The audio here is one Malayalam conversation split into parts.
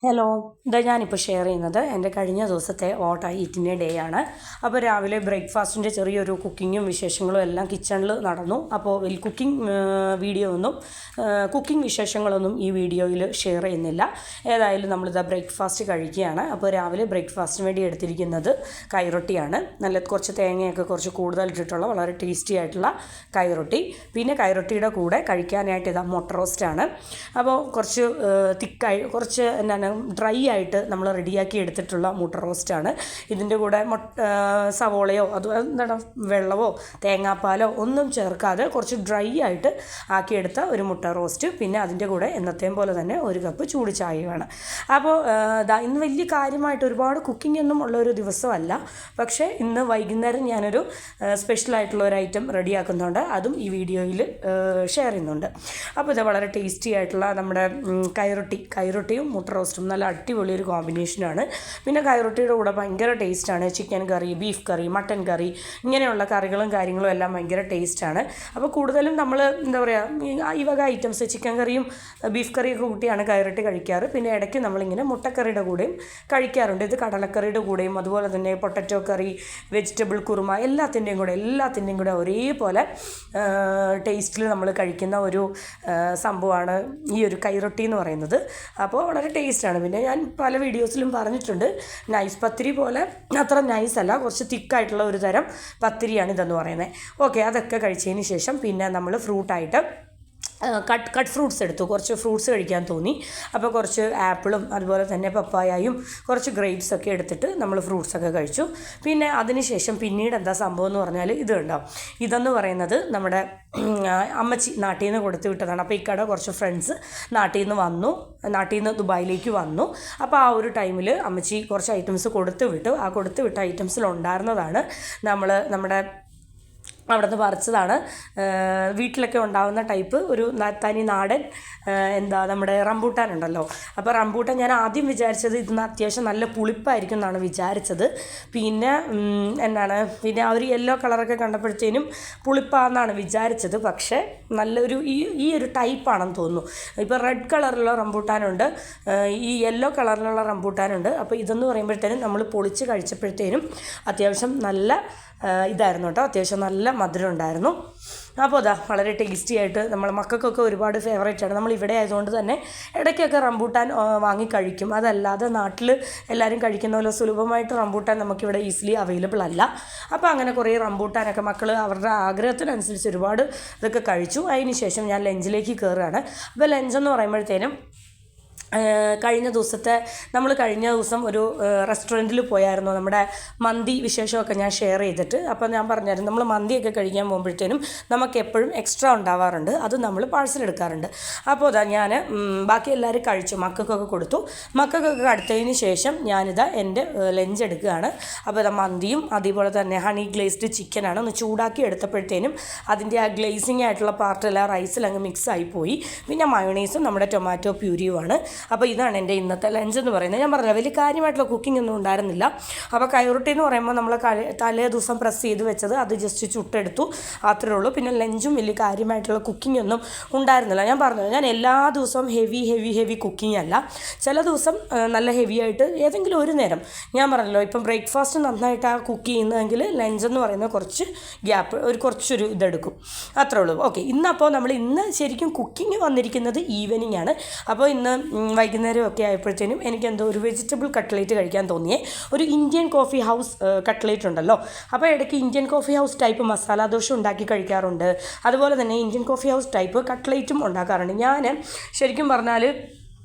ഹലോ, ഇതാ ഞാനിപ്പോൾ ഷെയർ ചെയ്യുന്നത് എൻ്റെ കഴിഞ്ഞ ദിവസത്തെ ഓട്ട് ഈറ്റിൻ്റെ ഡേ ആണ്. അപ്പോൾ രാവിലെ ബ്രേക്ക്ഫാസ്റ്റിൻ്റെ ചെറിയൊരു കുക്കിങ്ങും വിശേഷങ്ങളും എല്ലാം കിച്ചണിൽ നടന്നു. അപ്പോൾ കുക്കിംഗ് വിശേഷങ്ങളൊന്നും ഈ വീഡിയോയിൽ ഷെയർ ചെയ്യുന്നില്ല. ഏതായാലും നമ്മളിതാ ബ്രേക്ക്ഫാസ്റ്റ് കഴിക്കുകയാണ്. അപ്പോൾ രാവിലെ ബ്രേക്ക്ഫാസ്റ്റിന് വേണ്ടി എടുത്തിരിക്കുന്നത് കൈറൊട്ടിയാണ്. നല്ല കുറച്ച് തേങ്ങയൊക്കെ കുറച്ച് കൂടുതൽ ഇട്ടിട്ടുള്ള വളരെ ടേസ്റ്റി ആയിട്ടുള്ള കൈറൊട്ടി. പിന്നെ കൈറൊട്ടിയുടെ കൂടെ കഴിക്കാനായിട്ട് ഇതാ മുട്ട റോസ്റ്റാണ്. അപ്പോൾ കുറച്ച് തിക്കായി കുറച്ച് എന്താണ് ഡ്രൈ ആയിട്ട് നമ്മൾ റെഡിയാക്കി എടുത്തിട്ടുള്ള മുട്ട റോസ്റ്റാണ്. ഇതിൻ്റെ കൂടെ സവോളയോ എന്താണ് വെള്ളമോ തേങ്ങാപ്പാലോ ഒന്നും ചേർക്കാതെ കുറച്ച് ഡ്രൈ ആയിട്ട് ആക്കിയെടുത്ത ഒരു മുട്ട റോസ്റ്റ്. പിന്നെ അതിൻ്റെ കൂടെ എന്നത്തെയും പോലെ തന്നെ ഒരു കപ്പ് ചൂട് ചായയുമാണ്. അപ്പോൾ ഇന്ന് വലിയ കാര്യമായിട്ട് ഒരുപാട് കുക്കിംഗ് ഒന്നും ഉള്ളൊരു ദിവസമല്ല. പക്ഷേ ഇന്ന് വൈകുന്നേരം ഞാനൊരു സ്പെഷ്യലായിട്ടുള്ള ഒരു ഐറ്റം റെഡിയാക്കുന്നുണ്ട്. അതും ഈ വീഡിയോയിൽ ഷെയർ ചെയ്യുന്നുണ്ട്. അപ്പോൾ ഇത് വളരെ ടേസ്റ്റി ആയിട്ടുള്ള നമ്മുടെ കൈറൊട്ടിയും മുട്ട റോസ്റ്റും നല്ല അടിപൊളി ഒരു കോമ്പിനേഷനാണ്. പിന്നെ കൈറൊട്ടിയുടെ കൂടെ ഭയങ്കര ടേസ്റ്റാണ്. ചിക്കൻ കറി, ബീഫ് കറി, മട്ടൻ കറി, ഇങ്ങനെയുള്ള കറികളും കാര്യങ്ങളും എല്ലാം ഭയങ്കര ടേസ്റ്റാണ്. അപ്പോൾ കൂടുതലും നമ്മൾ എന്താ പറയുക ഈ വക ഐറ്റംസ് ചിക്കൻ കറിയും ബീഫ് കറിയൊക്കെ കൂട്ടിയാണ് കൈറൊട്ടി കഴിക്കാറ്. പിന്നെ ഇടയ്ക്ക് നമ്മളിങ്ങനെ മുട്ടക്കറിയുടെ കൂടെയും കഴിക്കാറുണ്ട്. ഇത് കടലക്കറിയുടെ കൂടെയും അതുപോലെ തന്നെ പൊട്ടറ്റോ കറി, വെജിറ്റബിൾ കുറുമ എല്ലാത്തിൻ്റെയും കൂടെ ഒരേപോലെ ടേസ്റ്റിൽ നമ്മൾ കഴിക്കുന്ന ഒരു സംഭവമാണ് ഈ ഒരു കൈറൊട്ടി എന്ന് പറയുന്നത്. അപ്പോൾ വളരെ ടേസ്റ്റാണ്. പിന്നെ ഞാൻ പല വീഡിയോസിലും പറഞ്ഞിട്ടുണ്ട്, നൈസ് പത്തിരി പോലെ അത്ര നൈസല്ല, കുറച്ച് തിക്കായിട്ടുള്ള ഒരു തരം പത്തിരിയാണ് ഇതെന്ന് പറയുന്നത്. ഓക്കെ, അതൊക്കെ കഴിച്ചതിന് ശേഷം പിന്നെ നമ്മൾ ഫ്രൂട്ടായിട്ട് കട്ട് ഫ്രൂട്ട്സ് എടുത്തു. കുറച്ച് ഫ്രൂട്ട്സ് കഴിക്കാൻ തോന്നി. അപ്പോൾ കുറച്ച് ആപ്പിളും അതുപോലെ തന്നെ പപ്പായയും കുറച്ച് ഗ്രേപ്സൊക്കെ എടുത്തിട്ട് നമ്മൾ ഫ്രൂട്ട്സൊക്കെ കഴിച്ചു. പിന്നെ അതിന് ശേഷം പിന്നീട് എന്താ സംഭവം എന്ന് പറഞ്ഞാൽ ഇത് കണ്ടോ, ഇതെന്ന് പറയുന്നത് നമ്മുടെ അമ്മച്ചി നാട്ടിൽ നിന്ന് കൊടുത്തു വിട്ടതാണ്. അപ്പോൾ ഇക്കടെ കുറച്ച് ഫ്രണ്ട്സ് നാട്ടിൽ നിന്ന് ദുബായിലേക്ക് വന്നു. അപ്പോൾ ആ ഒരു ടൈമിൽ അമ്മച്ചി കുറച്ച് ഐറ്റംസ് കൊടുത്തു വിട്ടു. ആ കൊടുത്തു വിട്ട ഐറ്റംസിലുണ്ടായിരുന്നതാണ് നമ്മുടെ അവിടെ നിന്ന് പറിച്ചതാണ്. വീട്ടിലൊക്കെ ഉണ്ടാകുന്ന ടൈപ്പ് ഒരു തനി നാടൻ നമ്മുടെ റംബൂട്ടാൻ ഉണ്ടല്ലോ. അപ്പോൾ റംബൂട്ടാൻ ഞാൻ ആദ്യം വിചാരിച്ചത് ഇതിന് അത്യാവശ്യം നല്ല പുളിപ്പായിരിക്കും എന്നാണ് വിചാരിച്ചത്. പിന്നെ പിന്നെ ആ ഒരു യെല്ലോ കളറൊക്കെ കണ്ടപ്പോഴത്തേനും പുളിപ്പാണെന്നാണ് വിചാരിച്ചത്. പക്ഷേ നല്ലൊരു ഈ ഒരു ടൈപ്പാണെന്ന് തോന്നുന്നു. ഇപ്പോൾ റെഡ് കളറിലുള്ള റംബൂട്ടാനുണ്ട്, ഈ യെല്ലോ കളറിലുള്ള റംബൂട്ടാനുണ്ട്. അപ്പോൾ ഇതെന്ന് പറയുമ്പോഴത്തേനും നമ്മൾ പൊളിച്ച് കഴിച്ചപ്പോഴത്തേനും അത്യാവശ്യം നല്ല ഇതായിരുന്നു കേട്ടോ, അത്യാവശ്യം നല്ല മധുരം ഉണ്ടായിരുന്നു. അപ്പോൾ വളരെ ടേസ്റ്റി ആയിട്ട് നമ്മൾ മക്കൾക്കൊക്കെ ഒരുപാട് ഫേവറേറ്റാണ്. നമ്മൾ ഇവിടെ ആയതുകൊണ്ട് തന്നെ ഇടയ്ക്കൊക്കെ റംബൂട്ടാൻ വാങ്ങി കഴിക്കും. അതല്ലാതെ നാട്ടിൽ എല്ലാവരും കഴിക്കുന്ന പോലെ സുലഭമായിട്ട് റംബൂട്ടാൻ നമുക്കിവിടെ ഈസിലി അവൈലബിൾ അല്ല. അപ്പോൾ അങ്ങനെ കുറേ റംബൂട്ടാനൊക്കെ മക്കൾ അവരുടെ ആഗ്രഹത്തിനനുസരിച്ച് ഒരുപാട് ഇതൊക്കെ കഴിച്ചു. അതിന് ശേഷം ഞാൻ ലഞ്ചിലേക്ക് കയറുകയാണ്. അപ്പോൾ ലഞ്ചെന്ന് പറയുമ്പോഴത്തേനും കഴിഞ്ഞ ദിവസം ഒരു റെസ്റ്റോറൻറ്റിൽ പോയായിരുന്നു. നമ്മുടെ മന്തി വിശേഷമൊക്കെ ഞാൻ ഷെയർ ചെയ്തിട്ട് അപ്പോൾ ഞാൻ പറഞ്ഞായിരുന്നു, നമ്മൾ മന്തിയൊക്കെ കഴിക്കാൻ പോകുമ്പോഴത്തേനും നമുക്ക് എപ്പോഴും എക്സ്ട്രാ ഉണ്ടാവാറുണ്ട്. അത് നമ്മൾ പാഴ്സൽ എടുക്കാറുണ്ട്. അപ്പോൾ ഞാൻ ബാക്കി എല്ലാവരും കഴിച്ചു, മക്കൾക്കൊക്കെ കൊടുത്തു. മക്കൾക്കൊക്കെ അടുത്തതിന് ശേഷം ഞാനിതാ എൻ്റെ ലഞ്ച് എടുക്കുകയാണ്. അപ്പോൾ മന്തിയും അതേപോലെ തന്നെ ഹണി ഗ്ലേസ്ഡ് ചിക്കനാണ്. ഒന്ന് ചൂടാക്കി എടുത്തപ്പോഴത്തേനും അതിൻ്റെ ആ ഗ്ലേസിങ് ആയിട്ടുള്ള പാർട്ടെല്ലാം റൈസിൽ അങ്ങ് മിക്സായി പോയി. പിന്നെ മയോണൈസും നമ്മുടെ ടൊമാറ്റോ പ്യൂരിയുമാണ്. അപ്പോൾ ഇതാണ് എൻ്റെ ഇന്നത്തെ ലഞ്ച് എന്ന് പറയുന്നത്. ഞാൻ പറഞ്ഞില്ല, വലിയ കാര്യമായിട്ടുള്ള കുക്കിംഗ് ഒന്നും ഉണ്ടായിരുന്നില്ല. അപ്പോൾ കൈറൊട്ടി എന്ന് പറയുമ്പോൾ നമ്മൾ തലേ ദിവസം പ്രസ് ചെയ്ത് വെച്ചത് അത് ജസ്റ്റ് ചുട്ടെടുത്തു, അത്രേ ഉള്ളൂ. പിന്നെ ലഞ്ചും വലിയ കാര്യമായിട്ടുള്ള കുക്കിംഗ് ഒന്നും ഉണ്ടായിരുന്നില്ല. ഞാൻ പറഞ്ഞത്, ഞാൻ എല്ലാ ദിവസവും ഹെവി കുക്കിംഗ് അല്ല. ചില ദിവസം നല്ല ഹെവി ആയിട്ട് ഏതെങ്കിലും ഒരു നേരം, ഞാൻ പറഞ്ഞല്ലോ ഇപ്പം ബ്രേക്ക്ഫാസ്റ്റ് നന്നായിട്ടാണ് കുക്ക് ചെയ്യുന്നതെങ്കിൽ ലഞ്ചെന്ന് പറയുന്നത് കുറച്ച് ഗ്യാപ്പ് കുറച്ചൊരു ഇതെടുക്കും, അത്രേ ഉള്ളൂ. ഓക്കെ, ഇന്ന് ശരിക്കും കുക്കിംഗ് വന്നിരിക്കുന്നത് ഈവനിങ് ആണ്. അപ്പോൾ ഇന്ന് വൈകുന്നേരമൊക്കെ ആയപ്പോഴത്തേനും എനിക്കെന്തോ ഒരു വെജിറ്റബിൾ കട്ട്ലേറ്റ് കഴിക്കാൻ തോന്നിയേ. ഒരു ഇന്ത്യൻ കോഫി ഹൗസ് കട്ട്ലേറ്റ് ഉണ്ടല്ലോ, അപ്പോൾ ഇടയ്ക്ക് Indian coffee house type masala dosa ഉണ്ടാക്കി കഴിക്കാറുണ്ട്. അതുപോലെ തന്നെ ഇന്ത്യൻ കോഫി ഹൗസ് ടൈപ്പ് കട്ട്ലേറ്റും ഉണ്ടാക്കാറുണ്ട്. ഞാൻ ശരിക്കും പറഞ്ഞാൽ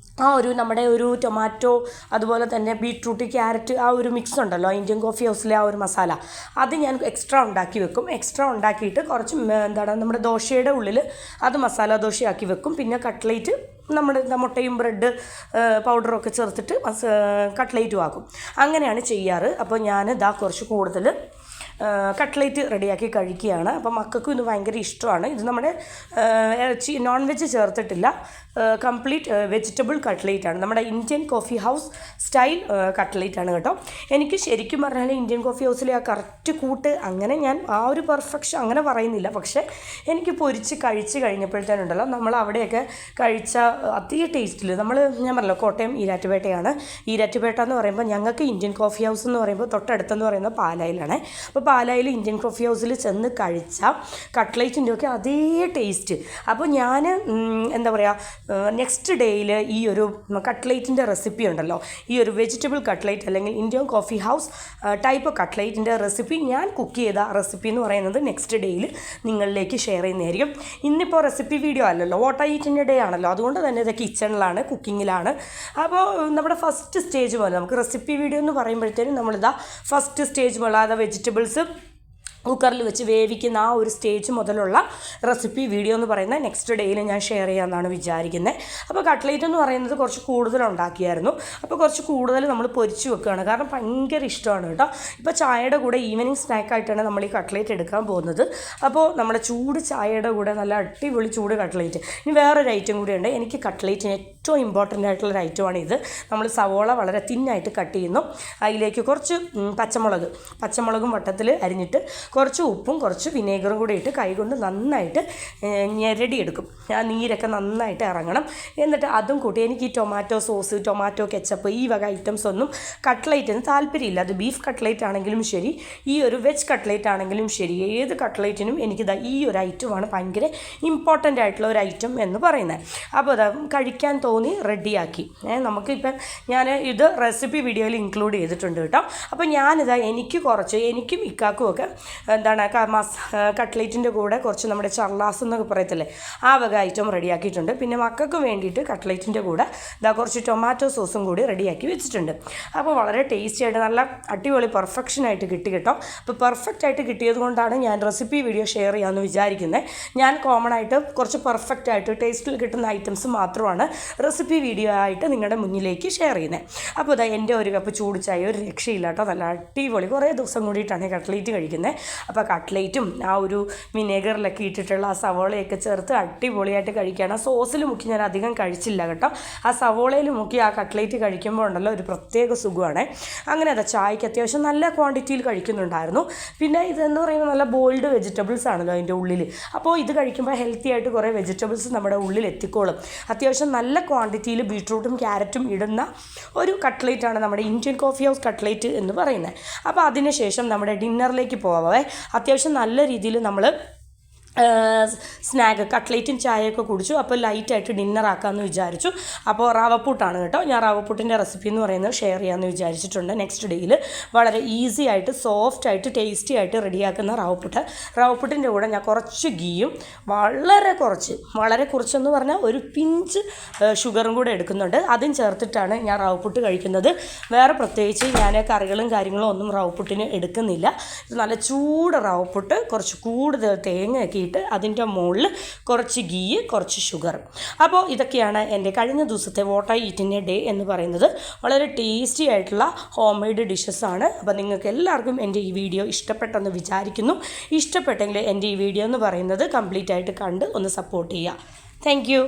നമ്മുടെ ഒരു ടൊമാറ്റോ അതുപോലെ തന്നെ ബീട്രൂട്ട് ക്യാരറ്റ് ആ ഒരു മിക്സ് ഉണ്ടല്ലോ, ഇന്ത്യൻ കോഫി ഹൗസിലെ ആ ഒരു മസാല, അത് ഞാൻ എക്സ്ട്രാ ഉണ്ടാക്കി വെക്കും. എക്സ്ട്രാ ഉണ്ടാക്കിയിട്ട് കുറച്ച് നമ്മുടെ ദോശയുടെ ഉള്ളിൽ അത് മസാല ദോശയാക്കി വെക്കും. പിന്നെ കട്ട്ലേറ്റ് നമ്മുടെ മുട്ടയും ബ്രെഡ് പൗഡറൊക്കെ ചേർത്തിട്ട് കട്ട്ലേറ്റും ആക്കും. അങ്ങനെയാണ് ചെയ്യാറ്. അപ്പോൾ ഞാൻ കുറച്ച് കൂടുതൽ കട്ട്ലേറ്റ് റെഡിയാക്കി കഴിക്കുകയാണ്. അപ്പോൾ മക്കൾക്കും ഇത് ഭയങ്കര ഇഷ്ടമാണ്. ഇത് നമ്മുടെ നോൺ വെജ് ചേർത്തിട്ടില്ല, കംപ്ലീറ്റ് വെജിറ്റബിൾ കട്ട്ലേറ്റാണ്. നമ്മുടെ ഇന്ത്യൻ കോഫി ഹൗസ് സ്റ്റൈൽ കട്ട്ലേറ്റാണ് കേട്ടോ. എനിക്ക് ശരിക്കും പറഞ്ഞാൽ ഇന്ത്യൻ കോഫി ഹൗസിലെ ആ കറക്റ്റ് കൂട്ട് അങ്ങനെ ഞാൻ ആ ഒരു പെർഫെക്ഷൻ അങ്ങനെ പറയുന്നില്ല. പക്ഷേ എനിക്ക് പൊരിച്ച് കഴിച്ച് കഴിഞ്ഞപ്പോഴത്തേനുണ്ടല്ലോ, നമ്മൾ അവിടെയൊക്കെ കഴിച്ച അതേ ടേസ്റ്റിൽ ഞാൻ പറഞ്ഞല്ലോ കോട്ടയം ഈരാറ്റുപേട്ടയാണ്. ഈരാറ്റുപേട്ട എന്ന് പറയുമ്പോൾ ഞങ്ങൾക്ക് ഇന്ത്യൻ കോഫി ഹൗസ് എന്ന് പറയുമ്പോൾ തൊട്ടടുത്തെന്ന് പറയുന്നത് പാലായിലാണ്. അപ്പോൾ പാലായിൽ ഇന്ത്യൻ കോഫി ഹൗസിൽ ചെന്ന് കഴിച്ച കട്ട്ലേറ്റിൻ്റെ ഒക്കെ അതേ ടേസ്റ്റ്. അപ്പോൾ ഞാൻ എന്താ പറയുക, നെക്സ്റ്റ് ഡേയിൽ ഈ ഒരു കട്ട്ലേറ്റിൻ്റെ റെസിപ്പി ഉണ്ടല്ലോ, ഈ ഒരു വെജിറ്റബിൾ കട്ട്ലേറ്റ് അല്ലെങ്കിൽ ഇന്ത്യൻ കോഫി ഹൗസ് ടൈപ്പ് കട്ട്ലേറ്റിൻ്റെ റെസിപ്പി, ഞാൻ കുക്ക് ചെയ്ത റെസിപ്പി എന്ന് പറയുന്നത് നെക്സ്റ്റ് ഡേയിൽ നിങ്ങളിലേക്ക് ഷെയർ ചെയ്യുന്നതായിരിക്കും. ഇന്നിപ്പോൾ റെസിപ്പി വീഡിയോ അല്ലല്ലോ, വാട്ട് ഐ ഈറ്റിൻ്റെ ഡേ ആണല്ലോ, അതുകൊണ്ട് തന്നെ ഇത് കിച്ചണിലാണ്, കുക്കിങ്ങിലാണ്. അപ്പോൾ നമ്മുടെ ഫസ്റ്റ് സ്റ്റേജ് പോലെ നമുക്ക് റെസിപ്പി വീഡിയോ എന്ന് പറയുമ്പോഴത്തേനും നമ്മളിതാ ഫസ്റ്റ് സ്റ്റേജ് പോലെ അതാ വെജിറ്റബിൾസ് കുക്കറിൽ വെച്ച് വേവിക്കുന്ന ആ ഒരു സ്റ്റേജ് മുതലുള്ള റെസിപ്പി വീഡിയോ എന്ന് പറയുന്നത് നെക്സ്റ്റ് ഡേയിൽ ഞാൻ ഷെയർ ചെയ്യാമെന്നാണ് വിചാരിക്കുന്നത്. അപ്പോൾ കട്ട്ലേറ്റ് എന്ന് പറയുന്നത് കുറച്ച് കൂടുതൽ ഉണ്ടാക്കിയായിരുന്നു. അപ്പോൾ കുറച്ച് കൂടുതൽ നമ്മൾ പൊരിച്ച് വെക്കുകയാണ്, കാരണം ഭയങ്കര ഇഷ്ടമാണ് കേട്ടോ. ഇപ്പോൾ ചായയുടെ കൂടെ ഈവനിങ് സ്നാക്കായിട്ടാണ് നമ്മൾ ഈ കട്ട്ലേറ്റ് എടുക്കാൻ പോകുന്നത്. അപ്പോൾ നമ്മുടെ ചൂട് ചായയുടെ കൂടെ നല്ല അടിപൊളി ചൂട് കട്ട്ലേറ്റ്. ഇനി വേറൊരു ഐറ്റം കൂടിയുണ്ട്. എനിക്ക് കട്ട്ലേറ്റിന് ഏറ്റവും ഇമ്പോർട്ടൻ്റ് ആയിട്ടുള്ളൊരു ഐറ്റമാണ് ഇത്. നമ്മൾ സവോള വളരെ തിന്നായിട്ട് കട്ട് ചെയ്യുന്നു, അതിലേക്ക് കുറച്ച് പച്ചമുളകും വട്ടത്തിൽ അരിഞ്ഞിട്ട് കുറച്ച് ഉപ്പും കുറച്ച് വിനേഗറും കൂടി ഇട്ട് കൈകൊണ്ട് നന്നായിട്ട് ഞെരടിയെടുക്കും. ആ നീരൊക്കെ നന്നായിട്ട് ഇറങ്ങണം. എന്നിട്ട് അതും കൂട്ടി, എനിക്ക് ഈ ടൊമാറ്റോ സോസ്, ടൊമാറ്റോ കെച്ചപ്പ്, ഈ വക ഐറ്റംസ് ഒന്നും കട്ട്ലേറ്റിന് താല്പര്യമില്ല. അത് ബീഫ് കട്ട്ലേറ്റ് ആണെങ്കിലും ശരി, ഈ ഒരു വെജ് കട്ട്ലേറ്റ് ആണെങ്കിലും ശരി, ഏത് കട്ട്ലേറ്റിനും എനിക്കിതാ ഈ ഒരു ഐറ്റമാണ് ഭയങ്കര ഇമ്പോർട്ടൻ്റ് ആയിട്ടുള്ള ഒരു ഐറ്റം എന്ന് പറയുന്നത്. അപ്പോൾ അതാ കഴിക്കാൻ തോന്നി റെഡിയാക്കി. നമുക്കിപ്പം ഞാൻ ഇത് റെസിപ്പി വീഡിയോയിൽ ഇൻക്ലൂഡ് ചെയ്തിട്ടുണ്ട് കേട്ടോ. അപ്പോൾ ഞാനിതാ എനിക്കും ഇക്കാക്കും ഒക്കെ എന്താണ് കട്ട്ലേറ്റിൻ്റെ കൂടെ കുറച്ച് നമ്മുടെ ചർലാസ് എന്നൊക്കെ പറയത്തില്ലേ, ആ വക ഐറ്റം റെഡിയാക്കിയിട്ടുണ്ട്. പിന്നെ മക്കൾക്ക് വേണ്ടിയിട്ട് കട്ട്ലേറ്റിൻ്റെ കൂടെ ഇതാ കുറച്ച് ടൊമാറ്റോ സോസും കൂടി റെഡിയാക്കി വെച്ചിട്ടുണ്ട്. അപ്പോൾ വളരെ ടേസ്റ്റി ആയിട്ട് നല്ല അടിപൊളി പെർഫെക്ഷനായിട്ട് കിട്ടി കേട്ടോ. അപ്പോൾ പെർഫെക്റ്റ് ആയിട്ട് കിട്ടിയത് കൊണ്ടാണ് ഞാൻ റെസിപ്പി വീഡിയോ ഷെയർ ചെയ്യാമെന്ന് വിചാരിക്കുന്നത്. ഞാൻ കോമൺ ആയിട്ട് കുറച്ച് പെർഫെക്റ്റ് ആയിട്ട് ടേസ്റ്റിൽ കിട്ടുന്ന ഐറ്റംസ് മാത്രമാണ് റെസിപ്പി വീഡിയോ ആയിട്ട് നിങ്ങളുടെ മുന്നിലേക്ക് ഷെയർ ചെയ്യുന്നത്. അപ്പോൾ ഇതാ എൻ്റെ ഒരു കപ്പ് ചൂട് ചായ ഒരു രക്ഷയില്ല കേട്ടോ, നല്ല അടിപൊളി. കുറേ ദിവസം കൂടിയിട്ടാണ് കട്ട്ലേറ്റ് കഴിക്കുന്നത്. അപ്പോൾ കട്ട്ലേറ്റും ആ ഒരു വിനേഗറിലൊക്കെ ഇട്ടിട്ടുള്ള ആ സവോളയൊക്കെ ചേർത്ത് അടിപൊളിയായിട്ട് കഴിക്കുകയാണ്. ആ സോസിൽ മുക്കി ഞാൻ അധികം കഴിച്ചില്ല കേട്ടോ. ആ സവോളയിൽ മുക്കി ആ കട്ട്ലേറ്റ് കഴിക്കുമ്പോൾ ഉണ്ടല്ലോ ഒരു പ്രത്യേക സുഖമാണ്. അങ്ങനെ അതാ ചായക്ക് അത്യാവശ്യം നല്ല ക്വാണ്ടിറ്റിയിൽ കഴിക്കുന്നുണ്ടായിരുന്നു. പിന്നെ ഇതെന്ന് പറയുമ്പോൾ നല്ല ബോയിൽഡ് വെജിറ്റബിൾസ് ആണല്ലോ അതിൻ്റെ ഉള്ളിൽ. അപ്പോൾ ഇത് കഴിക്കുമ്പോൾ ഹെൽത്തി ആയിട്ട് കുറേ വെജിറ്റബിൾസ് നമ്മുടെ ഉള്ളിൽ എത്തിക്കോളും. അത്യാവശ്യം നല്ല ക്വാണ്ടിറ്റിയിൽ ബീട്രൂട്ടും ക്യാരറ്റും ഇടുന്ന ഒരു കട്ട്ലേറ്റാണ് നമ്മുടെ ഇന്ത്യൻ കോഫി ഹൗസ് കട്ട്ലേറ്റ് എന്ന് പറയുന്നത്. അപ്പോൾ അതിനുശേഷം നമ്മുടെ ഡിന്നറിലേക്ക് പോവാവേ. അത്യാവശ്യം നല്ല രീതിയിൽ നമ്മൾ സ്നാക്ക് കട്ട്ലേറ്റും ചായയൊക്കെ കുടിച്ചു. അപ്പോൾ ലൈറ്റായിട്ട് ഡിന്നറാക്കാമെന്ന് വിചാരിച്ചു. അപ്പോൾ റവപ്പുട്ടാണ് കേട്ടോ. ഞാൻ റവപ്പുട്ടിൻ്റെ റെസിപ്പി എന്ന് പറയുന്നത് ഷെയർ ചെയ്യാമെന്ന് വിചാരിച്ചിട്ടുണ്ട്. നെക്സ്റ്റ് ഡേയിൽ വളരെ ഈസി ആയിട്ട് സോഫ്റ്റായിട്ട് ടേസ്റ്റി ആയിട്ട് റെഡിയാക്കുന്ന റവപ്പുട്ടിൻ്റെ കൂടെ ഞാൻ കുറച്ച് ഗീയും വളരെ കുറച്ചെന്ന് പറഞ്ഞാൽ ഒരു പിഞ്ച് ഷുഗറും കൂടെ എടുക്കുന്നുണ്ട്. അതും ചേർത്തിട്ടാണ് ഞാൻ റവപ്പുട്ട് കഴിക്കുന്നത്. വേറെ പ്രത്യേകിച്ച് ഞാൻ കറികളും കാര്യങ്ങളും ഒന്നും റവപ്പുട്ടിന് എടുക്കുന്നില്ല. ഇത് നല്ല ചൂട് റവപ്പുട്ട്, കുറച്ച് കൂടുതൽ തേങ്ങയൊക്കെ അതിൻ്റെ മുകളിൽ കുറച്ച് ഗീ, കുറച്ച് ഷുഗർ. അപ്പോൾ ഇതൊക്കെയാണ് എൻ്റെ കഴിഞ്ഞ ദിവസത്തെ വാട്ട് ഐ ഈറ്റിൻ്റെ ഡേ എന്ന് പറയുന്നത്. വളരെ ടേസ്റ്റി ആയിട്ടുള്ള ഹോം മെയ്ഡ് ഡിഷസാണ്. അപ്പോൾ നിങ്ങൾക്ക് എല്ലാവർക്കും എൻ്റെ ഈ വീഡിയോ ഇഷ്ടപ്പെട്ടെന്ന് വിചാരിക്കുന്നു. ഇഷ്ടപ്പെട്ടെങ്കിൽ എൻ്റെ ഈ വീഡിയോ എന്ന് പറയുന്നത് കംപ്ലീറ്റ് ആയിട്ട് കണ്ട് ഒന്ന് സപ്പോർട്ട് ചെയ്യുക. Thank you.